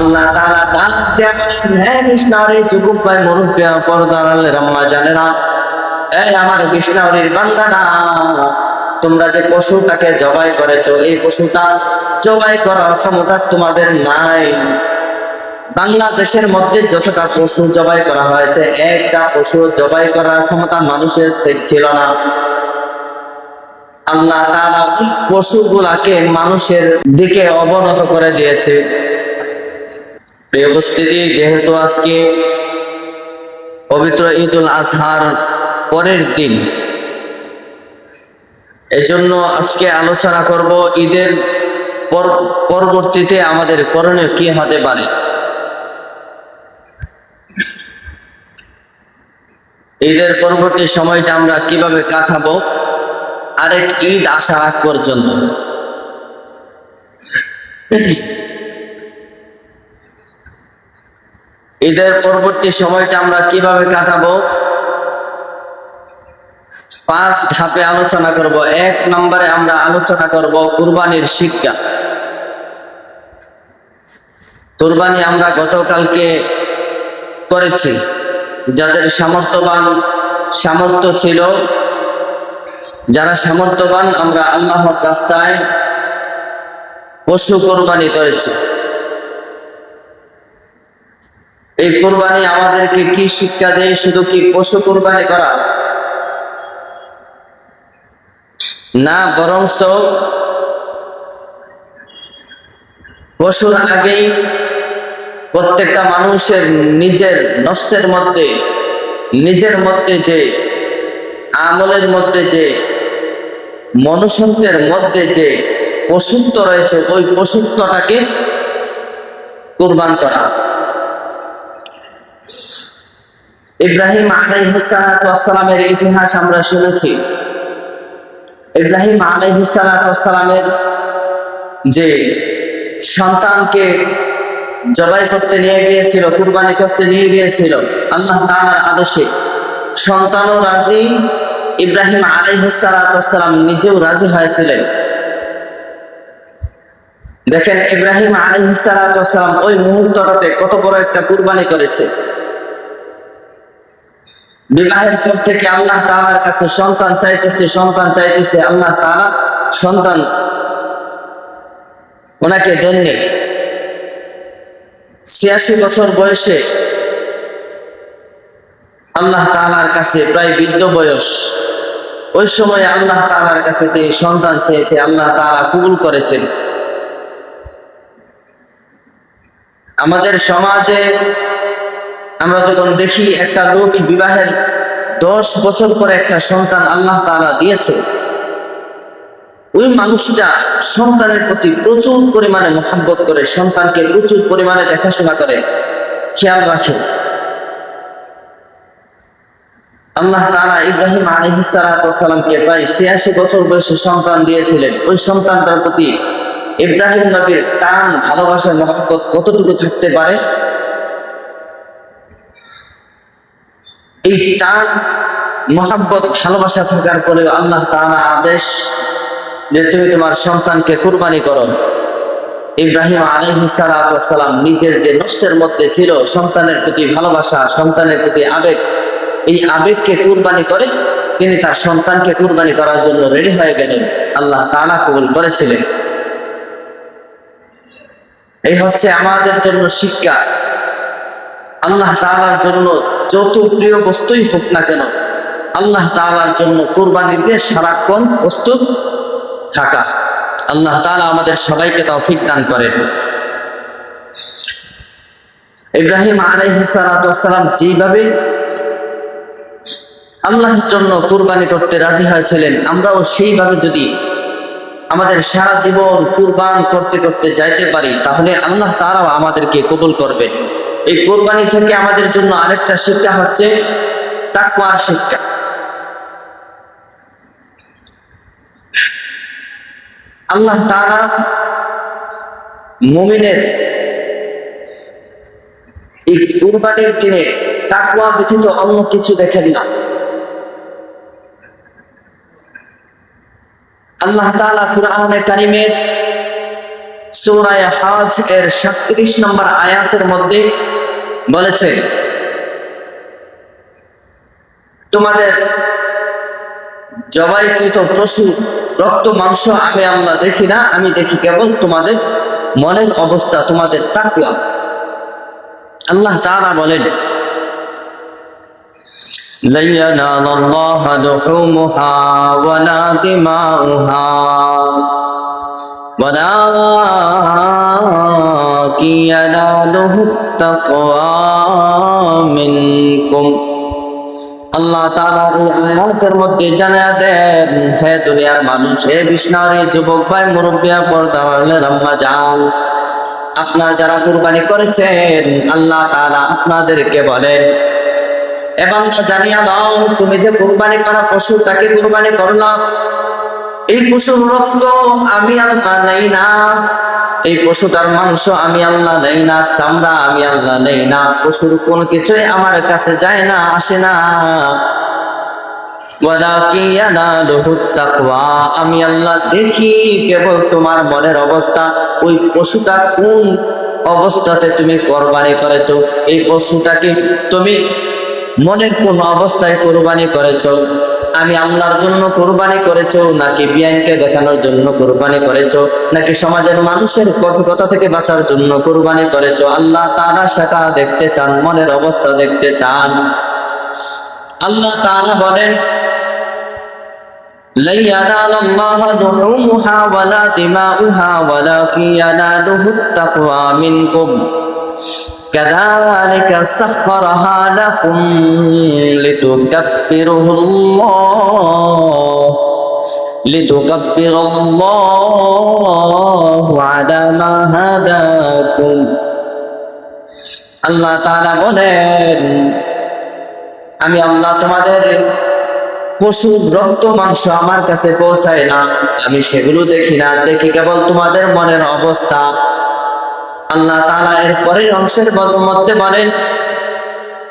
আল্লাহ তাআলা ডাক দেয়া বলেন, হে কৃষ্ণারে যুবক ভাই মুরব্বী পর্দার আলের আম্মা জানেরা, এই আমার কৃষ্ণারির বান্দারা, তোমরা যে পশুটাকে জবাই করেছো, এই পশুটা জবাই করার ক্ষমতা তোমাদের নাই। বাংলাদেশের মধ্যে যতটা পশু জবাই করা হয়েছে, একটা পশু জবাই করার ক্ষমতা মানুষের ছিল না। আল্লাহ তাআলা ওই পশুগুলাকে মানুষের দিকে অবনত করে দিয়েছে। প্রিয় উপস্থিতি, যেহেতু আজকে পবিত্র ঈদুল আজহার পরের দিন, এজন্য আজকে আলোচনা করব ঈদের পরবর্তীতে আমাদের করণীয় কি হতে পারে। ঈদের পরবর্তী সময়টা আমরা কিভাবে কাটাবো আরেক ঈদ আসার আগ পর্যন্ত। ঈদের পরবর্তী সময়টা আমরা কিভাবে কাটাবো 5 ধাপে আলোচনা করব। 1 নম্বরে আমরা আলোচনা করব কুরবানির শিক্ষা। কুরবানি আমরা গতকালকে করেছি। যাদের সামর্থ্য ছিল, যারা সামর্থ্যবান, আমরা আল্লাহর রাস্তায় পশু কুরবানি করেছি। এই কুরবানি আমাদেরকে কি শিক্ষা দেয়? শুধু কি পশু কুরবানি করা না, বরঞ্চ পশুর আগেই প্রত্যেকটা মানুষের নিজের নফসের মধ্যে, নিজের মধ্যে যে আমলের মধ্যে, যে মনুষ্যত্বের মধ্যে যে পশুত্ব রয়েছে, ওই পশুত্বটাকে কুরবান করা। ইব্রাহিম আলাইহিস সালাতু ওয়াস সালামের ইতিহাস আমরা শুনেছি। ইব্রাহিম আলাইহিস সালাতু ওয়াস সালামের যে সন্তানকে জবাই করতে নিয়ে গিয়েছিল, কুরবানি করতে নিয়ে গিয়েছিল আল্লাহ তাআলার আদেশে, সন্তানও রাজি, ইব্রাহিম আলাইহিস সালাতু ওয়াস সালাম নিজেও রাজি হয়েছিলেন। দেখেন ইব্রাহিম আলাইহিস সালাতু ওয়াস সালাম ওই মুহূর্তটাতে কত বড় একটা কুরবানি করেছে। বিবাহের পর থেকে আল্লাহ তাআলার কাছে সন্তান চাইতেছে, আল্লাহ তাআলা সন্তান ওনাকে দেননি। 86 বছর বয়সে আল্লাহ তাআলার কাছে, প্রায় বৃদ্ধ বয়স, ওই সময় আল্লাহ তাআলার কাছে তিনি সন্তান চেয়েছে, আল্লাহ তাআলা কবুল করেছেন। আমাদের সমাজে আমরা যখন দেখি একটা লোক বিবাহের 10 বছর পরে একটা সন্তান আল্লাহ তাআলা দিয়েছে, ওই মানুষটা সন্তানের প্রতি প্রচুর পরিমাণে মহব্বত করে, সন্তানকে প্রচুর পরিমাণে দেখাশোনা করে, খেয়াল রাখে। আল্লাহ তাআলা ইব্রাহিম আলাইহিস সালাতু ওয়াস সালামকে প্রায় 86 বছর বয়সে সন্তান দিয়েছিলেন। ওই সন্তানটার প্রতি ইব্রাহিম নবীর টান, ভালোবাসা, মহব্বত কতটুকু থাকতে পারে? এই টান, মহব্বত, ভালোবাসা থাকার পরেও আল্লাহ তাআলা আদেশ যে তুমি তোমার সন্তানকে কুরবানি করো। ইব্রাহিম আলাইহিস সালাতু ওয়াস সালাম নিজের যে নফসের মধ্যে ছিল সন্তানের প্রতি ভালোবাসা, সন্তানের প্রতি আবেগ, এই আবেগকে কুরবানি করে তিনি তার সন্তানকে কুরবানি করার জন্য রেডি হয়ে গেলেন। আল্লাহ তাআলা কবুল করেছিলেন। এই হচ্ছে আমাদের জন্য শিক্ষা। আল্লাহ তাআলার জন্য যত প্রিয় বস্তুই হোক না কেন, আল্লাহ তাআলার জন্য কুরবানি দিয়ে সারাক্ষণ প্রস্তুত থাকা। আল্লাহ তাআলা আমাদের সবাইকে তৌফিক দান করেন। ইব্রাহিম আলাইহিস সালাতু ওয়াস সালাম যেভাবে আল্লাহর জন্য কুরবানি করতে রাজি হয়েছিলেন, আমরাও সেইভাবে যদি আমাদের সারা জীবন কুরবান করতে করতে যাইতে পারি, তাহলে আল্লাহ তাআলা আমাদেরকে কবুল করবে। এই কুরবানি থেকে আমাদের জন্য আরেকটা শিক্ষা হচ্ছে তাকওয়ার শিক্ষা। আল্লাহ তাআলা মুমিনের এই কুরবানির দিনে তাকওয়া ব্যতীত অন্য কিছু দেখেন না। আল্লাহ তাআলা কুরআনে কারীমের সূরা হজ এর 37 নম্বর আয়াতের মধ্যে বলেছে, তোমাদের জবাইকৃত পশু রক্ত মাংস আমি আল্লাহ দেখি না, আমি দেখি কেবল তোমাদের মনের অবস্থা, তোমাদের তাকওয়া। আল্লাহ তাআলা বলেন, লা ইয়ানালাল্লাহু লুহুমুহা ওয়ালা দিমাউহা ওয়ালাকিন ইয়ানালুহুত তাকওয়া মিনকুম। আল্লাহ তাআলা এই আয়াতের মধ্যে জানায়া দেন, হে দুনিয়ার মানুষ, হে বিষ্ণারী যুবক ভাই, মুরব্বিয়া, পর্দাওয়ালা আম্মা জান, আপনারা যারা কুরবানি করেছেন, আল্লাহ তাআলা আপনাদেরকে বলেন, এবং জানিয়া দাও, তুমি যে কুরবানি করা পশুটাকে কুরবানি করলাম, এই পশুর রক্ত আমি আল্লাহ নেই না, এই পশুটার মাংস আমি আল্লাহ নেই না, চামড়া আমি আল্লাহ নেই না, পশুর কোন কিছুই আমার কাছে যায় না, আসে না। ওয়ালাকিন ইয়ানালুহুত তাকওয়া, আমি আল্লাহ দেখি কেবল তোমার মনের অবস্থা, ওই পশুটা কোন অবস্থাতে তুমি কুরবানি করেছো, এই পশুটাকে তুমি মনের কোন অবস্থায় কুরবানি করেছো, আমি আল্লাহর জন্য কুরবানি করেছো, নাকি বিয়ানকে দেখানোর জন্য কুরবানি করেছো, নাকি সমাজের মানুষের কটুকতা থেকে বাঁচার জন্য কুরবানি করেছো, আল্লাহ তাআলা সেটা দেখতে চান, মনের অবস্থা দেখতে চান। আল্লাহ তাআলা বলেন, লা ইয়ানালাল্লাহু লুহুমুহা ওয়ালা দিমাউহা ওয়ালাকিন ইয়ানালুহুত তাকওয়া মিনকুম কাযালিকা সাখখারাহা লাকুম লিতুকাব্বিরুল্লাহু আলা মা হাদাকুম। আল্লাহ তাআলা বলেন, আমি আল্লাহ তোমাদের পশুর রক্ত মাংস আমার কাছে পৌঁছায় না, আমি সেগুলো দেখি না, দেখি কেবল তোমাদের মনের অবস্থা। আল্লাহ তাআলা এর পরের অংশের মধ্যে বলেন,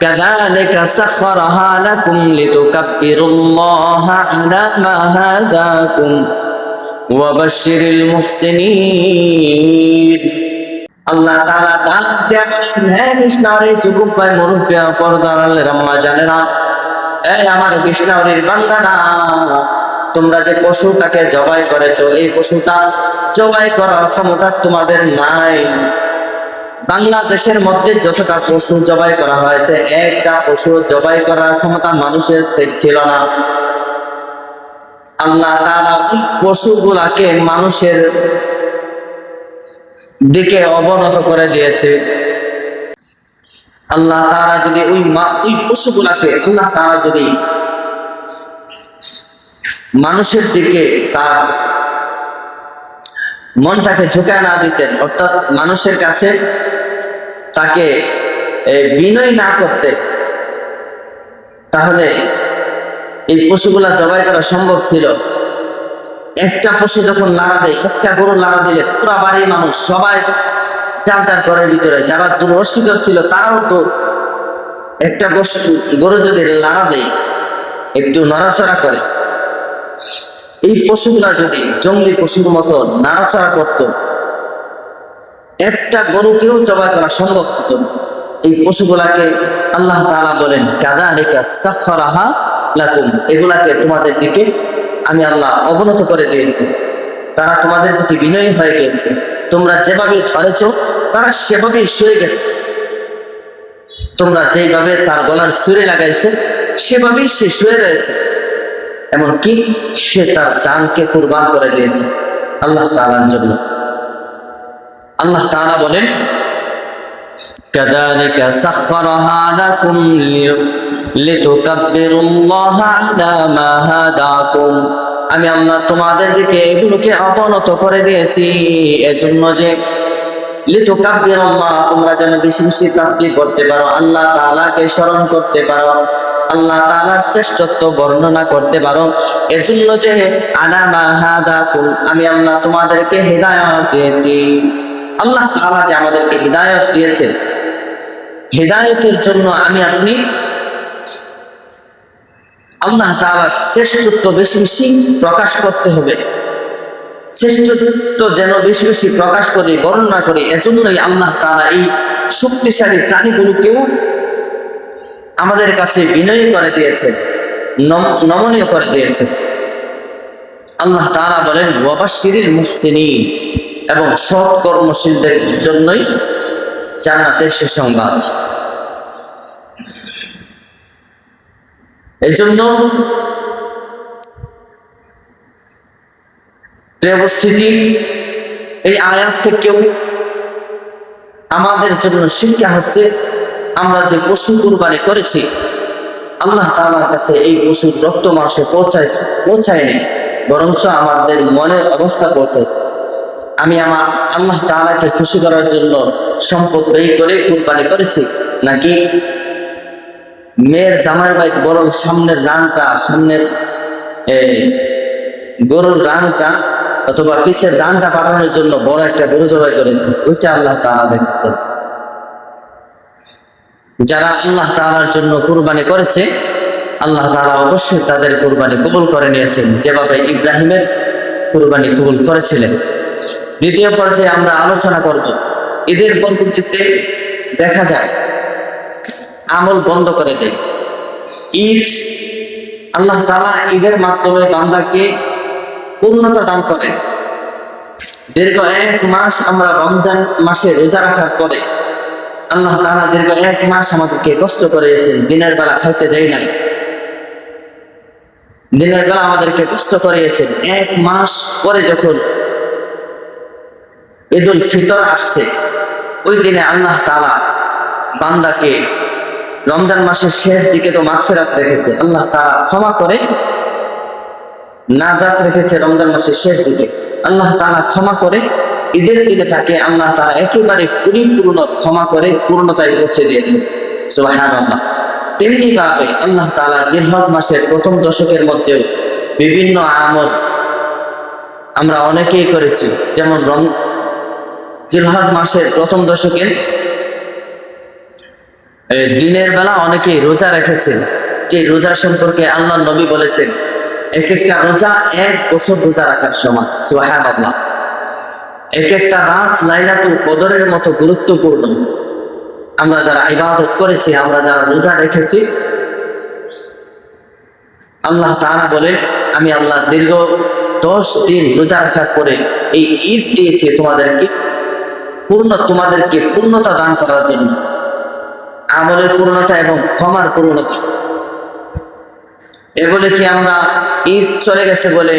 কাযালিকা সাখখারাহা লাকুম লিতুকাব্বিরুল্লাহা আলা মা হাদাকুম ওয়া বাশশিরিল মুহসিনিন। আল্লাহ তাআলা ডাক দিয়ে বলেন, হে বিষ্ণারী যুবক ভাই, মুরব্বি, পর্দাওয়ালা আম্মা জানেরা, এই আমার বিষ্ণারীর বান্দারা, তোমরা যে পশুটাকে জবাই করেছো, এই পশুটা জবাই করার ক্ষমতা তোমাদের নাই। বাংলাদেশের মধ্যে যতটা পশু জবাই করা হয়েছে, একটা পশু জবাই করার ক্ষমতা মানুষের ছিল না। আল্লাহ তাআলা ওই পশুগুলাকে মানুষের দিকে অবনত করে দিয়েছে। আল্লাহ তাআলা যদি ওই পশুগুলাকে আল্লাহ তাআলা যদি মানুষের দিকে তার মনটাকে ঝুঁকায় না দিতেন, অর্থাৎ মানুষের কাছে তাকে বিনয় না করতে, তাহলে এই পশুগুলা জবাই করা সম্ভব ছিল। একটা পশু যখন লাড়া দেয়, একটা গরু লাড়া দিলে পুরা বাড়ির মানুষ সবাই যার যার ঘরের ভিতরে, যারা দূর অস্বীকার ছিল তারাও তো, একটা গরু যদি লাড়া দেয়, একটু নড়াচড়া করে, এই পশুগুলা যদি জঙ্গলি পশুর মতো নাড়াচড়া করত, একটা গরুকেও জবাই করা সম্ভব হতো। এই পশুগুলাকে আল্লাহ তাআলা বলেন, কাযালিকা সাখখারাহা লাকুম, এগুলাকে তোমাদের দিকে আমি আল্লাহ অবনত করে দিয়েছি, তারা তোমাদের প্রতি বিনয়ী হয়ে গিয়েছে, তোমরা যেভাবে ধরেছো তারা সেভাবেই শুয়ে গেছে, তোমরা যেভাবে তার গলার ছুরি লাগাইছো সেভাবেই সে শুয়ে রয়েছে, এমনকি সে তার জানকে কুরবান করে দিয়েছে আল্লাহ তাআলার জন্য। আল্লাহ তাআলা বলেন, কাযালিকা সাখখারাহা লাকুম লিতুকাব্বিরুল্লাহা আলা মা হাদাকুম, আমি আল্লাহ তোমাদের দিকে এগুলোকে অবনত করে দিয়েছি এজন্য যে লিতুকাব্বিরুল্লাহ, তোমরা যেন বেশি বেশি তাসবিহ করতে পারো, আল্লাহ তাআলাকে স্মরণ করতে পারো, আল্লাহ তাআলার শ্রেষ্ঠত্ব বর্ণনা করতে পারো, এজন্য যে আলা মা হাদাকুম, আমি আল্লাহ তোমাদেরকে হিদায়াত দিয়েছি। আল্লাহ তাআলা যে আমাদেরকে হিদায়াত দিয়েছেন, হিদায়াতের জন্য আমি আপনি আল্লাহ তাআলার শ্রেষ্ঠত্ব বেশি বেশি প্রকাশ করতে হবে। শ্রেষ্ঠত্ব যেন বেশি বেশি প্রকাশ করে বর্ণনা করে। এজন্যই আল্লাহ তাআলা এই শক্তিশালী প্রাণীগুলোকেও আমাদের কাছে বিনয়ী করে দিয়েছে, নমনীয় করে দিয়েছে। আল্লাহ তাআলা বলেন ওয়াবাশশিরিল মুহসিনিন, এবং সৎ কর্মশীলদের জন্যই জান্নাতের সুসংবাদ। এজন্য প্রিয় উপস্থিতি, এই আয়াত থেকেও আমাদের জন্য শিক্ষা হচ্ছে, আমরা যে পশু কুরবানি করেছি আল্লাহ তাআলার কাছে এই পশুর রক্ত মাংস পৌঁছায়নি, বরঞ্চ আমাদের মনের অবস্থা পৌঁছাইছে। আমি আমার আল্লাহ তাআলাকে খুশি করার জন্য সম্পদ ব্যয় করে কুরবানি করেছি, নাকি মেয়ের জামাইয়ের বাইক বরং সামনের গরুর রানটা অথবা পিছের রানটা পাঠানোর জন্য বড় একটা গরু জবাই করেছে, ওইটা আল্লাহ তাআলা দেখেছেন। যারা আল্লাহ তাআলার জন্য কুরবানি করেছে আল্লাহ তাআলা অবশ্যই তাদের কুরবানি কবুল করে নিয়েছেন, যেভাবে ইব্রাহিমের কুরবানি কবুল করেছিলেন। দ্বিতীয় পর্যায়ে আমরা আলোচনা করব, ঈদের পরবর্তীতে দেখা যায় আমল বন্ধ করে দেয়। ঈদ, আল্লাহ তাআলা ঈদের মাধ্যমে বান্দাকে পূর্ণতা দান করেন। দীর্ঘ 1 মাস আমরা রমজান মাসে রোজা রাখার পরে আল্লাহ তাআলা দীর্ঘ 1 মাস আমাদেরকে কষ্ট করিয়েছেন, দিনের বেলা খাইতে দেয় নাই, দিনের বেলা আমাদেরকে কষ্ট করিয়েছেন। 1 মাস পরে যখন ঈদুল ফিতর আসছে, ওই দিনে আল্লাহ তাআলা বান্দাকে রমজান মাসের শেষ দিকে তো মাগফিরাত রেখেছে, আল্লাহ তাআলা ক্ষমা করে নাজাত রেখেছে। রমজান মাসের শেষ দিকে আল্লাহ তাআলা ক্ষমা করে ঈদের দিনে তাকে আল্লাহ তাআলা একেবারে পরিপূর্ণ ক্ষমা করে পূর্ণতায় পৌঁছে দিয়েছে। সুবহানাল্লাহ। তেমনি ভাবে আল্লাহ তাআলা জিলহজ মাসের প্রথম দশকের মধ্যেও বিভিন্ন আমল আমরা অনেকেই করেছি, যেমন জিলহজ মাসের প্রথম দশকের দিনের বেলা অনেকেই রোজা রেখেছেন, যে রোজা সম্পর্কে আল্লাহ নবী বলেছেন এক একটা রোজা 1 বছর রোজা রাখার সমান। সুবহানাল্লাহ। এক একটা রাত লাইলাতুল কদরের মতো গুরুত্বপূর্ণ। আমরা যারা ইবাদত করেছি, আমরা যারা রোজা রেখেছি, আল্লাহ তাআলা বলেন আমি আল্লাহ দীর্ঘ 10 দিন রোজা রাখার পরে এই ঈদ দিয়েছি তোমাদেরকে পূর্ণতা দান করার জন্য, আমলের পূর্ণতা এবং ক্ষমার পূর্ণতা। এ বলে কি আমরা ঈদ চলে গেছে বলে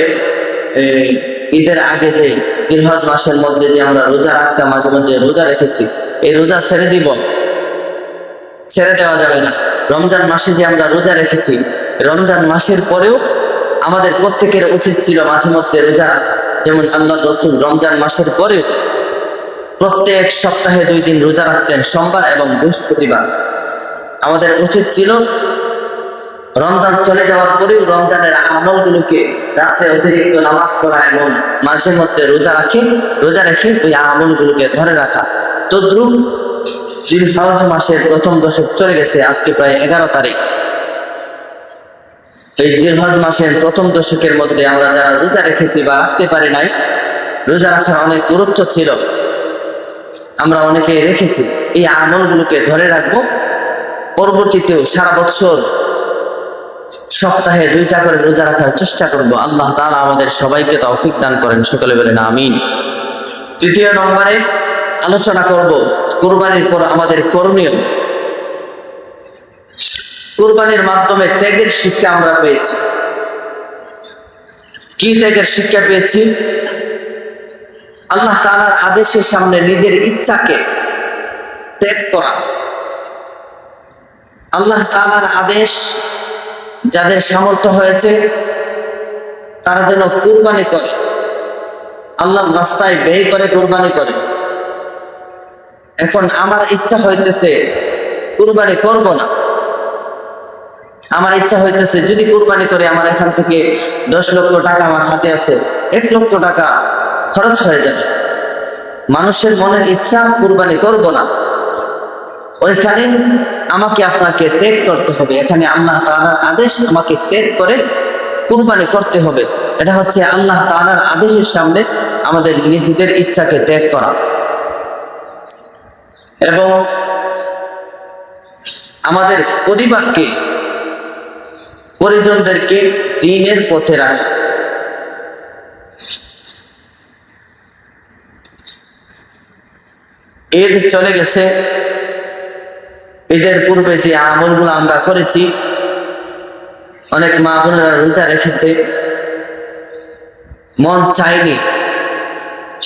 ঈদের আগে যে জিলহজ মাসের মধ্যে যে আমরা রোজা রাখতাম, মাঝে মধ্যে রোজা রেখেছি, এই রোজা ছেড়ে দিব? ছেড়ে দেওয়া যাবে না। রমজান মাসে যে আমরা রোজা রেখেছি, রমজান মাসের পরেও আমাদের প্রত্যেকের উচিত ছিল মাঝে মধ্যে রোজা রাখা। যেমন আল্লাহ রাসূল রমজান মাসের পরেও প্রত্যেক সপ্তাহে 2 দিন রোজা রাখতেন, সোমবার এবং বৃহস্পতিবার। আমাদের উচিত ছিল রমজান চলে যাওয়ার পরেও রমজানের আমলগুলোকে রাত্রে অতিরিক্ত নামাজ পড়া এবং মাঝে মধ্যে রোজা রেখে ওই আমলগুলোকে ধরে রাখা। তদ্রুপ জিলহজ মাসের প্রথম দশক চলে গেছে, আজকে প্রায় 11 তারিখ। এই জিলহজ মাসের প্রথম দশকের মধ্যে আমরা যারা রোজা রেখেছি বা রাখতে পারি নাই, রোজা রাখার অনেক গুরুত্ব ছিল, আমরা অনেকেই রেখেছি। এই আমলগুলোকে ধরে রাখবো। পরবর্তীতেও সারা বছর সপ্তাহে 2টা করে রোজা রাখার চেষ্টা করব। আল্লাহ তাআলা আমাদের সবাইকে তৌফিক দান করেন, সকলে বলেন আমিন। তৃতীয় নম্বরে আলোচনা করব কুরবানির পর আমাদের করণীয়। কুরবানির মাধ্যমে ত্যাগের শিক্ষা আমরা পেয়েছি। কি ত্যাগের শিক্ষা পেয়েছি? আল্লাহ তাআলার আদেশের সামনে নিজের ইচ্ছাকে ত্যাগ করা। আল্লাহ তাআলার আদেশ, যাদের সামর্থ্য হয়েছে তারা যেন কুরবানি করে, আল্লাহর রাস্তায় ব্যয় করে কুরবানি করে। এখন আমার ইচ্ছা হইতেছে কুরবানি করব না, আমার ইচ্ছা হইতেছে যদি কুরবানি করে আমার এখান থেকে 10 লক্ষ টাকা আমার হাতে আছে, 1 লক্ষ টাকা খরচ হয়ে যাবে। মানুষের মনের ইচ্ছা কুরবানি করব না, ওইখানে আমাকে আপনাকে ত্যাগ করতে হবে। এখানে আল্লাহ তাআলার আদেশ, আমাকে ত্যাগ করে কুরবানি করতে হবে। এটা হচ্ছে আল্লাহ তাআলার আদেশের সামনে আমাদের নিজেদের ইচ্ছাকে ত্যাগ করা এবং আমাদের পরিবারকে পরিজনদেরকে দ্বীনের পথে রাখা। ঈদ চলে গেছে, ঈদের পূর্বে যে আমলগুলো আমরা করেছি, অনেক মা বোনেরা রোজা রেখেছে, মন চাইনি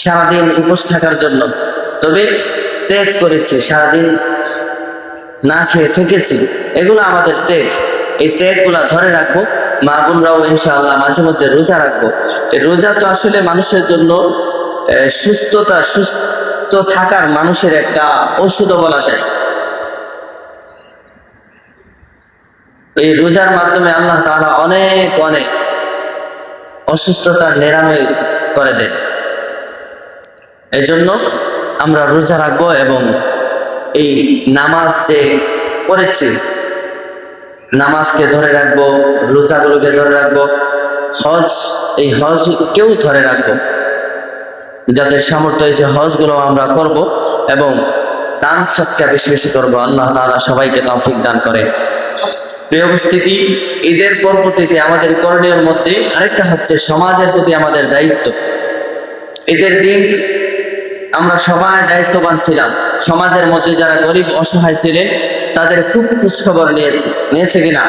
সারাদিন উপোস থাকার জন্য, তবে ত্যাগ করেছি, সারাদিন না খেয়ে থেকেছি। এগুলো আমাদের ত্যাগ, এই ত্যাগগুলা ধরে রাখবো। মা বোনরাও ইনশাআল্লাহ মাঝে মধ্যে রোজা রাখবো। এই রোজা তো আসলে মানুষের জন্য সুস্থ থাকার মানুষের একটা ঔষধও বলা যায়। এই রোজার মাধ্যমে আল্লাহ তাআলা অনেক অনেক অসুস্থতার নিরাময় করে দেন। এই জন্য আমরা রোজা রাখবো এবং এই নামাজ যে পড়েছি, নামাজকে ধরে রাখবো, রোজাগুলোকে ধরে রাখবো, এই হজকেও ধরে রাখবো। যাদের সামর্থ্য হয়েছে হজগুলো আমরা করব এবং দান সদকা বেশি বেশি করবো। আল্লাহ তাআলা সবাইকে তৌফিক দান করে। প্রিয় উপস্থিতি, ঈদের পরবর্তীতে আমাদের করণীয়র মধ্যে আরেকটা হচ্ছে সমাজের প্রতি আমাদের দায়িত্ব। ঈদের দিন আমরা সবাই দায়িত্ববান ছিলাম। সমাজের মধ্যে যারা গরিব অসহায় ছিলেন তাদের খুব খোঁজখবর নিয়েছে কিনা।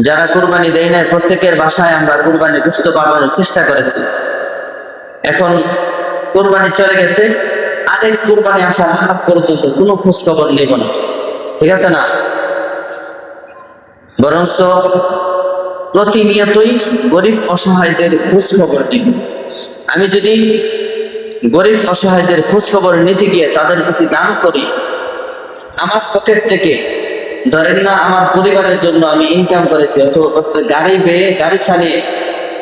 যারা কুরবানি দেয় নাই প্রত্যেকের বাসায় আমরা কুরবানি গোশত পাঠানোর চেষ্টা করেছি। এখন কুরবানি চলে গেছে, আরেক কুরবানি আসার আগ পর্যন্ত কোনো খোঁজখবর নেব না, ঠিক আছে না? বরঞ্চ প্রতিনিয়তই গরিব অসহায়দের খোঁজ খবর নিই। আমি যদি গরিব অসহায়দের খোঁজ খবর নিতে গিয়ে তাদের প্রতি দান করি, আমার পকেট থেকে, ধরেন না আমার পরিবারের জন্য আমি ইনকাম করেছি, গাড়ি চালিয়ে,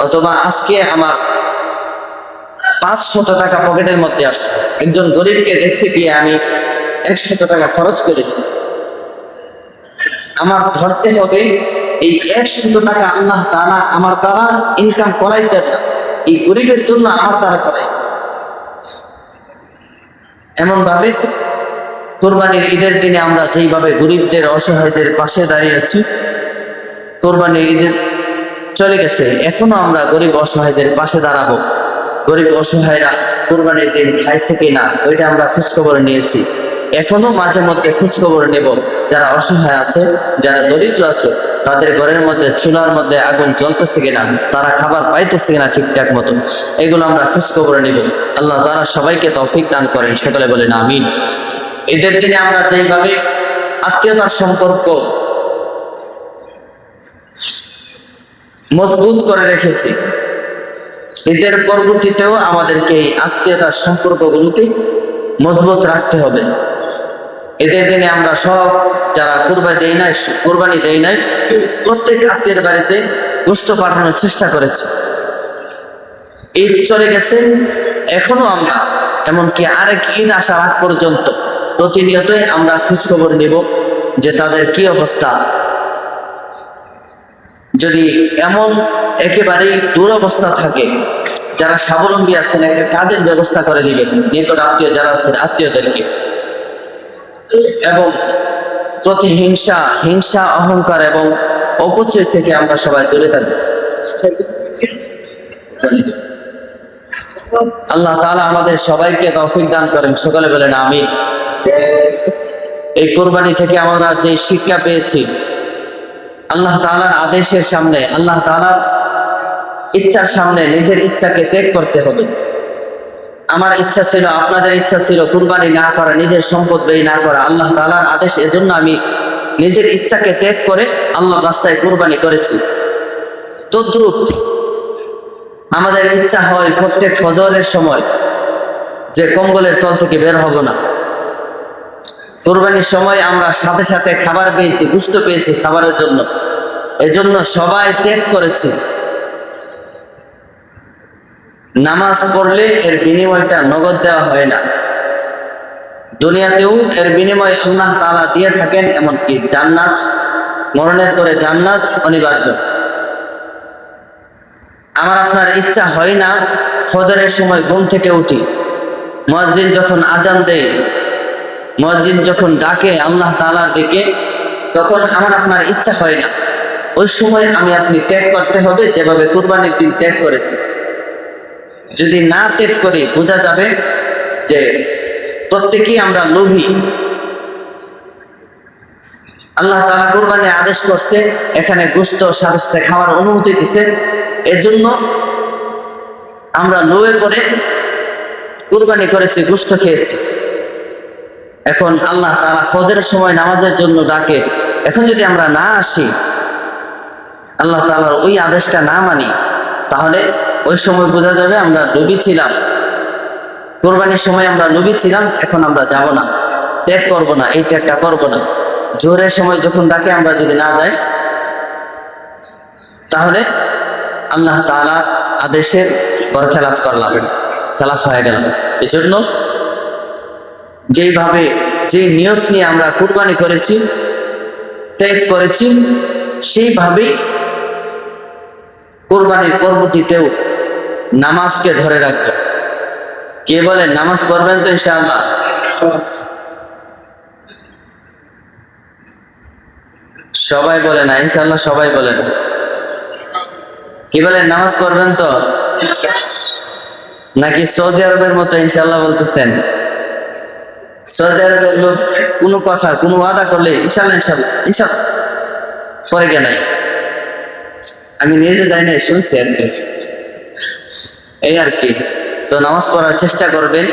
অথবা আজকে আমার 500 টাকা পকেটের মধ্যে আসছে, একজন গরিবকে দেখতে গিয়ে আমি 100 টাকা খরচ করেছি। আমার ধরতে হবে এই 100 টাকা আল্লাহ তাআলা আমার দ্বারা ইনকাম করাইতেন না, এই গরিবের জন্য আমার দ্বারা করাইছে। এমন ভাবে কোরবানির ঈদের দিনে আমরা যেইভাবে গরিবদের অসহায়দের পাশে দাঁড়িয়েছি, কোরবানির ঈদের চলে গেছে, এখনো আমরা গরিব অসহায়দের পাশে দাঁড়াবো। গরিব অসহায়রা কোরবানির দিন খাইছে কিনা ওইটা আমরা খোঁজখবর নিয়েছি, এখনো মাঝে মধ্যে খোঁজখবর নেব। যারা অসহায় আছে, যারা দরিদ্র আছে, তাদের ঘরের মধ্যে চুলার মধ্যে আগুন জ্বলতেছে কিনা, তারা খাবার পাইতেছে কিনা ঠিকঠাক মতো, এগুলো আমরা খোঁজখবর নেব। আল্লাহ তাআলা সবাইকে তৌফিক দান করেন, সকলে বলেন আমিন। ঈদের দিনে আমরা যেইভাবে আত্মীয়তার সম্পর্ক মজবুত করে রেখেছি, ঈদের পরবর্তীতেও আমাদেরকে এই আত্মীয়তার সম্পর্কগুলোকে মজবুত রাখতে হবে। ঈদের দিনে আমরা সব যারা কুরবানি দেই নাই প্রত্যেক আত্মীয়ের বাড়িতে গোশত পাঠানোর চেষ্টা করেছি। ঈদ চলে গেছে, এখনো আমরা এমনকি আরেক ঈদ আসার আগ পর্যন্ত প্রতিনিয়তই আমরা খোঁজখবর নেব যে তাদের কি অবস্থা। যদি এমন একেবারেই দুরবস্থা থাকে, যারা স্বাবলম্বী আছেন, একটা কাজের ব্যবস্থা করে দিবেন নিকট আত্মীয় যারা আছেন আত্মীয়দেরকে। এবং হিংসা, অহংকার এবং অপচয় থেকে আমরা সবাই দূরে থাকি। আল্লাহ তাআলা আমাদের সবাইকে তৌফিক দান করেন, সকলে বলেন আমিন। এই কোরবানি থেকে আমরা যে শিক্ষা পেয়েছি, আল্লাহ তাআলার আদেশের সামনে, আল্লাহ তাআলার ইচ্ছার সামনে নিজের ইচ্ছাকে ত্যাগ করতে হবে। আমার ইচ্ছা ছিল, আপনাদের ইচ্ছা ছিল কুরবানি না করা, নিজের সম্পদ ব্যয় না করা। আল্লাহ তাআলার আদেশ, এজন্য আমি নিজের ইচ্ছাকে ত্যাগ করে আল্লাহর রাস্তায় কুরবানি করেছি। তদ্রূপ আমাদের ইচ্ছা হয় প্রত্যেক ফজরের সময় যে কম্বলের তল থেকে বের হব না। কুরবানির সময় আমরা সাথে সাথে খাবার পেয়েছি, গোশত পেয়েছি খাবারের জন্য, এজন্য সবাই ত্যাগ করেছি। নামাজ পড়লে এর বিনিময়টা নগদ দেওয়া হয় না, দুনিয়াতেও এর বিনিময় আল্লাহ তাআলা দিয়ে থাকেন, এমনকি জান্নাত, মরণের পরে জান্নাত অনিবার্য। আমার আপনার ইচ্ছা হয় না ফজরের সময় ঘুম থেকে উঠি, মুয়াজ্জিন যখন আজান দেয়, মুয়াজ্জিন যখন ডাকে আল্লাহ তাআলার দিকে, তখন আমার আপনার ইচ্ছা হয় না। ওই সময় আমি আপনি ত্যাগ করতে হবে যেভাবে কুরবানির দিন ত্যাগ করেছি। যদি না ত্যাগ করি বোঝা যাবে যে প্রত্যেকেই আমরা লোভী। আল্লাহ তাআলা কুরবানির আদেশ করছে, এখানে গোশত সাথে সাথে খাওয়ার অনুমতি দিছে, এজন্য আমরা লোভে পড়ে কুরবানি করেছি, গোশত খেয়েছি। এখন আল্লাহ তাআলা ফজরের সময় নামাজের জন্য ডাকে, এখন যদি আমরা না আসি, আল্লাহ তাআলার ওই আদেশটা না মানি, তাহলে ওই সময় বোঝা যাবে আমরা লোভী ছিলাম। কুরবানির সময় আমরা লোভী ছিলাম, এখন আমরা যাব না, ত্যাগ করব না, এই ত্যাগটা করব না। জোহরের সময় যখন ডাকে আমরা যদি না যাই, তাহলে আল্লাহ তাআলার আদেশের বরখেলাফ করলাম, খেলাফ হয়ে গেলাম। এজন্য যেইভাবে যে নিয়ত নিয়ে আমরা কুরবানি করেছি, ত্যাগ করেছি, সেইভাবেই কুরবানির পরবর্তীতেও নামাজকে ধরে রাখবো। কে বলেন নামাজ পড়বেন তো ইনশাআল্লাহ? সবাই বলে না ইনশাআল্লাহ, সবাই বলে না। কি বলেন নামাজ পড়বেন তো, নাকি সৌদি আরবের মতো ইনশাআল্লাহ বলতেছেন? সৌদি আরবের লোক কোনো কথা কোনো ওয়াদা করলে ইনশাআল্লাহ ইনশাআল্লাহ ইনশাআল্লাহ পরে গে নাই। আমি নিজে যাই নাই, শুনছি আর কি, এই আর কি। তো নামাজ পড়ার চেষ্টা করবেন।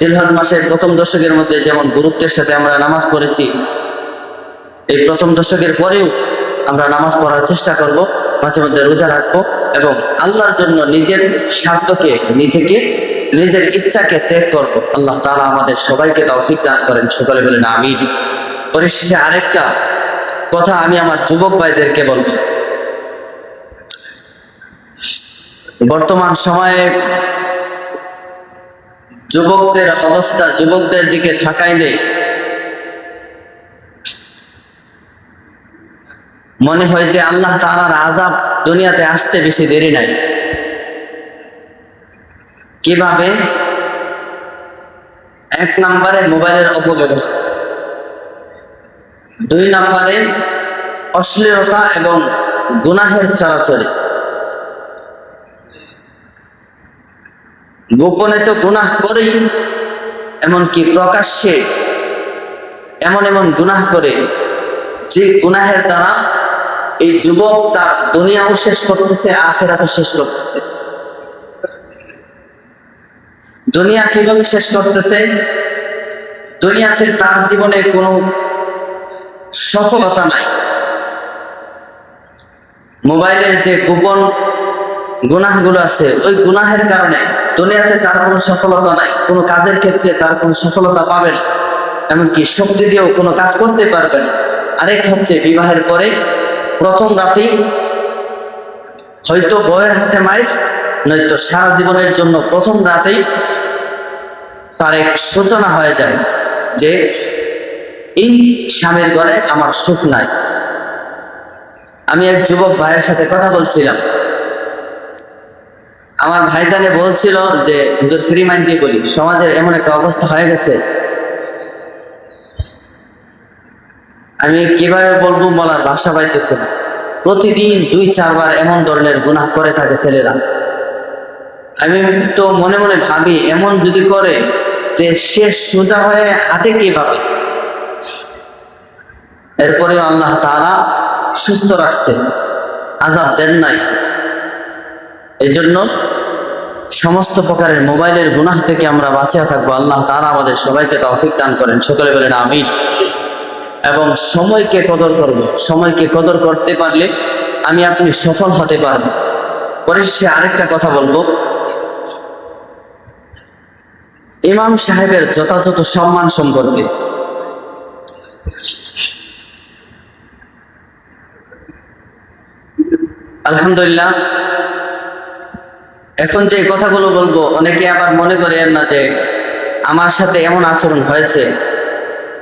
জিলহজ মাসের প্রথম দশকের মধ্যে যেমন গুরুত্বের সাথে আমরা নামাজ পড়েছি, এই প্রথম দশকের পরেও আমরা নামাজ পড়ার চেষ্টা করব, মাঝে মধ্যে রোজা রাখবো এবং আল্লাহর জন্য নিজের স্বার্থকে, নিজের ইচ্ছাকে ত্যাগ করব। আল্লাহ তাআলা আমাদের সবাইকে তৌফিক দান করেন, সকলে বলেন আমিন। পরিশেষে আরেকটা কথা আমি আমার যুবক ভাইদেরকে বলবো, বর্তমান সময়ে যুবকদের অবস্থা, যুবকদের দিকে তাকাইলে মনে হয় যে আল্লাহ তাআলার আযাব দুনিয়াতে আসতে বেশি দেরি নাই। কিভাবে? এক নম্বরে মোবাইলের অপব্যবহার, দুই নম্বরে অশ্লীলতা এবং গুনাহের চলাচলে। গোপনে তো গুনাহ করেই, এমনকি প্রকাশ্যে এমন এমন গুনাহ করে যে গুনাহের দ্বারা এই যুবক তার দুনিয়াও শেষ করতেছে, আখিরাতও শেষ করতেছে। দুনিয়া কিভাবে শেষ করতেছে? দুনিয়াতে তার জীবনে কোনো সফলতা নাই। মোবাইলের যে গোপন গুনাহগুলো আছে, ওই গুনাহের কারণে দুনিয়াতে তার কোনো সফলতা নাই, কোনো কাজের ক্ষেত্রে তার কোনো সফলতা পাবে না, এমনকি শক্তি দিয়েও কোনো কাজ করতে পারবে না। আরেক হচ্ছে বিবাহের পরে প্রথম রাতেই হয়তো বউয়ের হাতে মায়ের, নয়তো সারা জীবনের জন্য প্রথম রাতেই তার এক সূচনা হয়ে যায় যে এই স্বামীর ঘরে আমার সুখ নাই। আমি এক যুবক ভাইয়ের সাথে কথা বলছিলাম, আমার ভাইজানে বলছিল যে হুজুর ফ্রি মাইন্ডে বলি, সমাজের এমন একটা অবস্থা হয়ে গেছে, আমি কিভাবে বলবো বলার ভাষা পাইতেছে না। প্রতিদিন 2-4 বার এমন ধরনের গুনাহ করে থাকে ছেলেরা। আমি তো মনে মনে ভাবি, এমন যদি করে যে সে সোজা হয়ে হাঁটে কিভাবে? এরপরেও আল্লাহ তাআলা সুস্থ রাখছে, আযাব দেন নাই। এই জন্য সমস্ত প্রকারের মোবাইলের গুনাহ থেকে আমরা বাঁচিয়ে থাকবো। আল্লাহ তাআলা আমাদের সবাইকে তৌফিক দান করেন, সকলে বলেন আমিন। এবং সময়কে কদর করব, সময়কে কদর করতে পারলে আমি আপনি সফল হতে পারবো। পরিশেষে আরেকটা কথা বলবো, ইমাম সাহেবের যথাযথ সম্মান সম্পর্কে। আলহামদুলিল্লাহ, এখন যে কথাগুলো বলবো অনেকে আবার মনে করেন না যে আমার সাথে এমন আচরণ হয়েছে,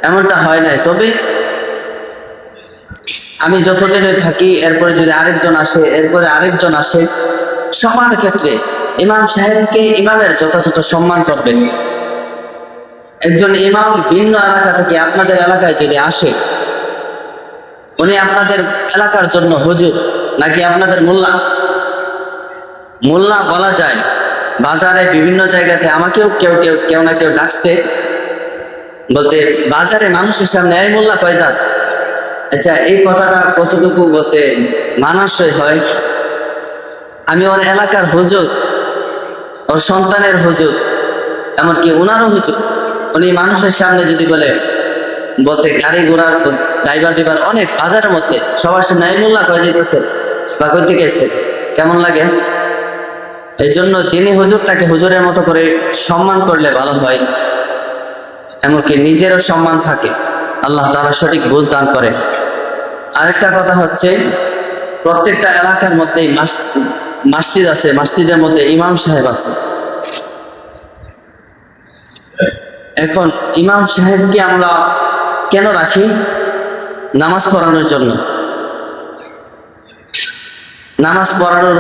এমনটা হয় নাই। তবে আমি যতদিনে থাকি, এরপরে যদি আরেকজন আসে, এরপরে আরেকজন আসে, সবার ক্ষেত্রে ইমাম সাহেবকে ইমামের যথাযথ সম্মান করবেন। একজন ইমাম ভিন্ন এলাকা থেকে আপনাদের এলাকায় যদি আসে, উনি আপনাদের এলাকার জন্য হুজুর নাকি আপনাদের মোল্লা? মোল্লা বলা যায়। বাজারে বিভিন্ন জায়গাতে আমাকেও কেউ না কেউ ডাকছে, বলতে বাজারে মানুষের সামনে এই মোল্লা কয় যান। আচ্ছা, এই কথাটা কতটুকু বলতে মানানসই হয়? আমি ওর এলাকার হুজুর, ওর সন্তানের হুজুর, এমনকি ওনারও হুজুর। উনি মানুষের সামনে যদি বলতে গাড়ি ঘোড়ার ড্রাইভার ডিভার অনেক বাজারের মধ্যে সবার সামনে এই মোল্লা কয়ে যেতেছে বা কই থেকে এসছে, কেমন লাগে? এই জন্য যিনি হুজুর তাকে হুজুরের মতো করে সম্মান করলে ভালো হয়, এমনকি নিজেরও সম্মান থাকে। আল্লাহ তাআলা সঠিক বুঝ দান করে। আরেকটা কথা হচ্ছে, প্রত্যেকটা এলাকার মধ্যেই মসজিদ আছে, মসজিদের মধ্যে ইমাম সাহেব আছে। এখন ইমাম সাহেবকে আমরা কেন রাখি? নামাজ পড়ানোর জন্য। নামাজ পড়ানোর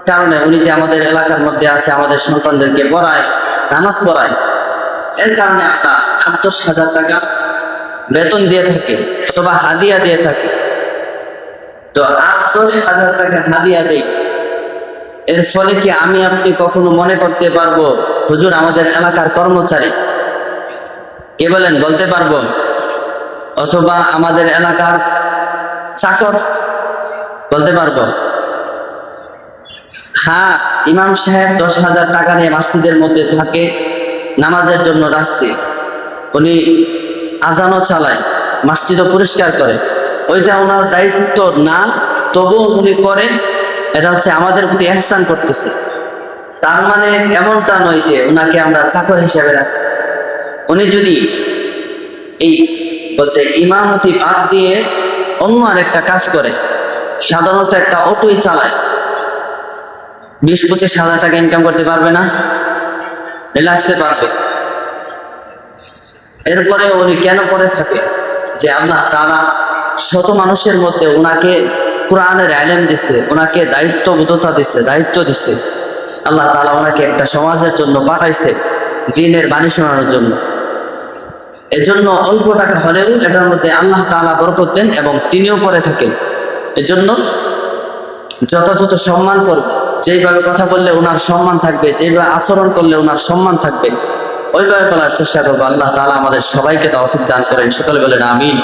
কারণে উনি যে আমাদের এলাকার মধ্যে আছে, আমাদের সন্তানদেরকে পড়ায়, নামাজ পড়ায়, এর কারণে আমরা 8-10,000 টাকা বেতন দিয়ে থাকি অথবা হাদিয়া দিয়ে থাকি। তো 8-10,000 টাকা হাদিয়া দেই, এর ফলে কি আমি আপনি কখনো মনে করতে পারবো হুজুর আমাদের এলাকার কর্মচারী? কে বলেন? বলতে পারবো? অথবা আমাদের এলাকার চাকর? বলতে পারবো? হ্যাঁ, ইমাম সাহেব 10,000 টাকা নিয়ে মসজিদের মধ্যে থাকে, নামাজের জন্য রাখছে। উনি আজানও চালায়, মসজিদও পরিষ্কার করে, ওইটা ওনার দায়িত্ব না, তবুও উনি করেন। এটা হচ্ছে আমাদের প্রতি ইহসান করতেছে। তার মানে এমনটা নয় যে ওনাকে আমরা চাকর হিসেবে রাখছি। উনি যদি এই ইমামতি বাদ দিয়ে অন্য আরেকটা কাজ করে, সাধারণত একটা অটোই চালায়, 20-25,000 টাকা ইনকাম করতে পারবে না? রিল্যাক্সে পারবে। এরপরে উনি কেন পড়ে থাকে? যে আল্লাহ তাআলা শত মানুষের মধ্যে ওনাকে কোরআনের ইলম দিছে, ওনাকে দায়িত্ববোধতা দিছে, দায়িত্ব দিছে। আল্লাহ তাআলা ওনাকে একটা সমাজের জন্য পাঠাইছে, দ্বীনের বাণী শোনানোর জন্য। এজন্য অল্প টাকা হলেও এটার মধ্যে আল্লাহ তাআলা বরকত দেন এবং তিনিও পড়ে থাকেন। এজন্য যথাযথ সম্মান করবে, যেইভাবে কথা বললে ওনার সম্মান থাকবে, যেভাবে আচরণ করলে ওনার সম্মান থাকবে, ওইভাবে বলার চেষ্টা করবো। আল্লাহ তাআলা আমাদের সবাইকে তৌফিক দান করেন। সকলে বলেন আমিন।